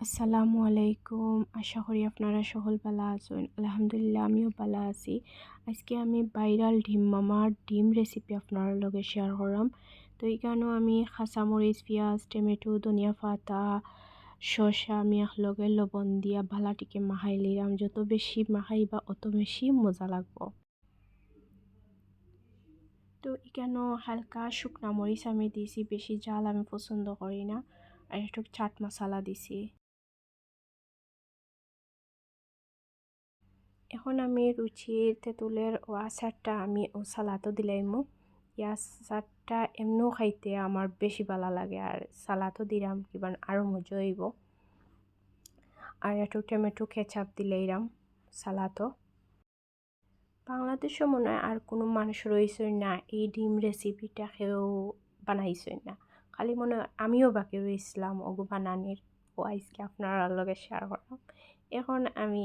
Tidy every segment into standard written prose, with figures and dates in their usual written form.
আসসালামু আলাইকুম। আশা করি আপনারা সকল ভালো আছেন। আলহামদুলিল্লাহ আমিও ভালো আছি। আজকে আমি ভাইরাল ডিম মামার ডিম রেসিপি আপনার লগে শেয়ার করাম। তো এখানেও আমি কাঁচামরিচ, পেঁয়াজ, টমেটো, ধনিয়া পাতা, শসা আমি একলগে লবণ দিয়া ভালাটিকে মাখাই লিলাম। যত বেশি মাখাইবা অত বেশি মজা লাগবো। তো এখানেও হালকা শুকনা মরিচ আমি দিছি, বেশি ঝাল আমি পছন্দ করি না। আর একটু চাট মশলা দিছি। এখন আমি রুচির তেঁতুলের ও আচারটা আমি ও সালাদও দিলাইমু। এই আচারটা এমনিও খাইতে আমার বেশি ভালো লাগে, আর সালাদও দিলাম কিবা আরও মজা হইব। আর একটু টমেটো কেচাপ দিলাইরাম সালাদও। বাংলাদেশে মনে হয় আর কোনো মানুষ রয়েছে না এই ডিম রেসিপিটা কেউ বানাইছে না, খালি মনে হয় আমিও বাকি রয়েছিলাম ওগো বানানির। ও আজকে আপনারা লগে শেয়ার করলাম। এখন আমি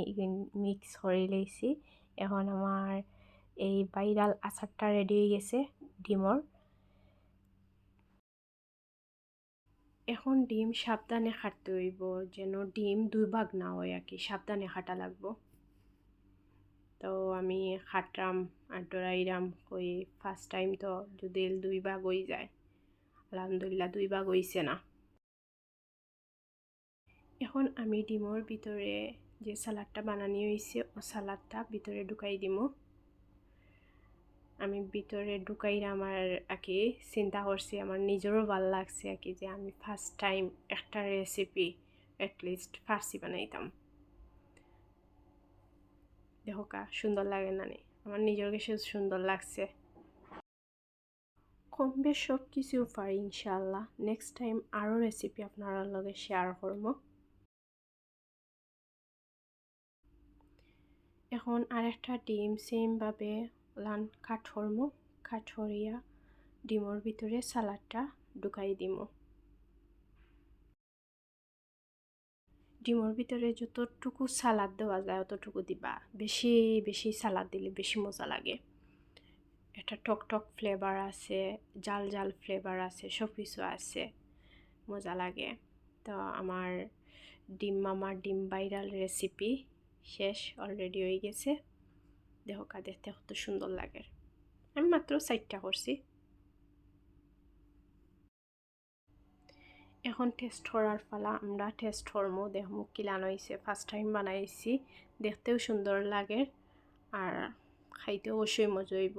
মিক্স করে লইছি। এখন আমার এই ভাইরাল আচারটা রেডি হয়ে গেছে ডিমর। এখন ডিম সাবধানে কাটতে হইব, যেন ডিম দুই ভাগ না হয় আর কি, সাবধানে কাটা লাগবো। তো আমি খাটরাম আর ডরাইরাম কই ফার্স্ট টাইম তো যদি দুই ভাগ হয়ে যায়। আলহামদুলিল্লাহ দুই ভাগ হইছে না। এখন আমি ডিমর ভিতরে যে সালাডটা বানানি হয়েছে ও সালাডটা ভিতরে ঢুকাই দিব। আমি ভিতরে ঢুকাইরাম আর কি চিন্তা করছি, আমার নিজেরও ভালো লাগছে আর কি যে আমি ফার্স্ট টাইম একটা রেসিপি অ্যাটলিস্ট ফার্সি বানাইতাম। দেখো কা সুন্দর লাগে না নি? আমার নিজের কাছে সুন্দর লাগছে। কম বেশ সব কিছু পারি ইনশাল্লাহ। নেক্সট টাইম আরও রেসিপি আপনারা লগে শেয়ার করবো। এখন আরেকটা ডিম সেমভাবে কাঠরিয়া ডিমর ভিতরে সালাডটা ঢুকাই দিব। ডিমর ভিতরে যতটুকু সালাদ দেওয়া যায় অতটুকু দিবা, বেশি বেশি সালাদ দিলে বেশি মজা লাগে। একটা টক টক ফ্লেভার আছে, জাল জাল ফ্লেভার আছে, সব কিছু আছে, মজা লাগে। তো আমার ডিম ভাইরাল রেসিপি শেষ অলরেডি হয়ে গেছে। দেখো কা দেখতে কত সুন্দর লাগে। আমি মাত্র 4টা করছি। এখন টেস্ট করার পালা, আমরা টেস্ট করবো, দেখবো কিলান হয়েছে। ফার্স্ট টাইম বানাইছি, দেখতেও সুন্দর লাগে আর খাইতে অবশ্যই মজা হইব।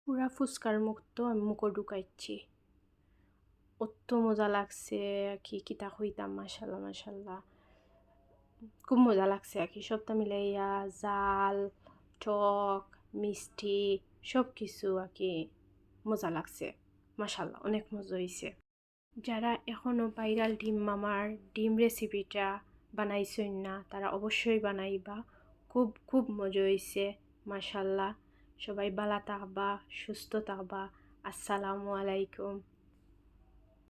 পুরা ফুচকার মুক্ত আমি মুখো ঢুকাইছি, অত মজা লাগছে আর কি, কিতা হইতাম। মাশাল্লাহ মাশাল্লাহ, খুব মজা লাগছে আর কি। সবটা মিলাইয়া জাল, টক, মিষ্টি সব কিছু আর কি মজা লাগছে। মাশাল্লাহ অনেক মজা হয়েছে। যারা এখনও ভাইরাল ডিম মামার ডিম রেসিপিটা বানাইছেন না তারা অবশ্যই বানাইবা, খুব খুব মজা হয়েছে। মাশাল্লাহ, সবাই ভালো থাকবা, সুস্থ থাকবা। আসসালামু আলাইকুম।